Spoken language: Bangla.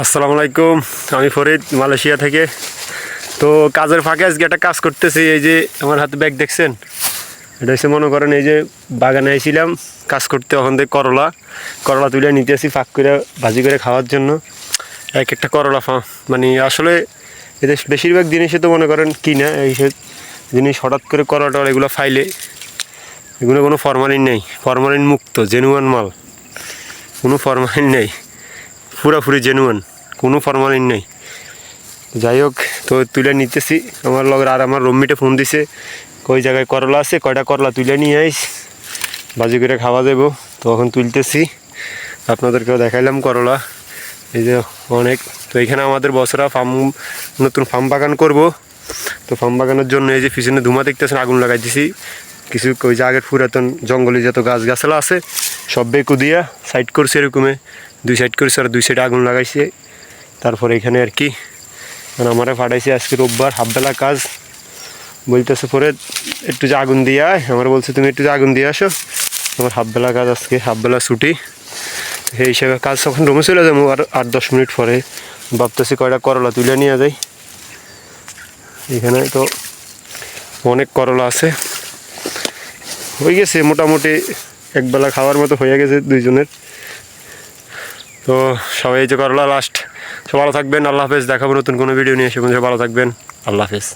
আসসালামু আলাইকুম। আমি ফরিদ মালয়েশিয়া থেকে। তো কাজের ফাঁকে আজকে একটা কাজ করতেছি। এই যে আমার হাতে ব্যাগ দেখছেন, এটা হচ্ছে মনে করেন এই যে বাগানে আইছিলাম কাজ করতে, ওখান থেকে করলা করলা তুলে নিতেছি ফাঁক করে ভাজি করে খাওয়ার জন্য। এক একটা করলা মানে আসলে এদের বেশিরভাগ জিনিসে তো মনে করেন কিনা এইসব জিনিস হঠাৎ করে করলা এগুলো ফাইলে এগুলো কোনো ফরমালিন নেই, ফরমালিন মুক্ত জেনুয়ান মাল, কোনো ফরমালিন নেই, পুরাপুরি জেনুয়ান, কোনো ফরমালিন নেই। যাই হোক, তো তুলে নিতেছি। আমার লগের আর আমার রুমমেটে ফোন দিছে, কই জায়গায় করলা আছে, কয়টা করলা তুলে নিয়ে আইস, ভাজি করে খাওয়া দেবো। তো এখন তুলতেছি, আপনাদেরকেও দেখাইলাম করলা। এই যে অনেক। তো এখানে আমাদের বছরা নতুন ফার্ম বাগান করব। তো ফার্ম বাগানের জন্য এই যে পিছনে ধুমা দেখতেছেন, আগুন লাগাই দিছি। কিছু ওই যে আগের পুরাতন জঙ্গলি যত গাছগাছালা আছে সব বেকু দিয়া সাইড করছে, এরকমে দুই সাইড করছে আর দুই সাইডে আগুন লাগাইছে। তারপরে এখানে আর কি আমারে ফাটাইছে আজকে রোববার হাফবেলা কাজ। বলতেছে পরে একটু যে আগুন দিয়ে আয়, আমার বলছে তুমি একটু যে আগুন দিয়ে আসো, আমার হাফবেলা কাজ, আজকে হাফবেলা ছুটি। সেই হিসাবে কাজ তখন রুমে চলে যাবো আর 8-10 মিনিট পরে। ভাবতেছি কয়টা করলা তুলে নিয়ে যাই। এখানে তো অনেক করলা আছে, হয়ে গেছে মোটামুটি একবেলা খাওয়ার মতো হয়ে গেছে দুইজনের। তো সবাই এই যে করলা লাস্ট। সব ভালো থাকবেন, আল্লাহ হাফেজ। দেখাবো নতুন কোনো ভিডিও নিয়ে, সে ভালো থাকবেন, আল্লাহ হাফেজ।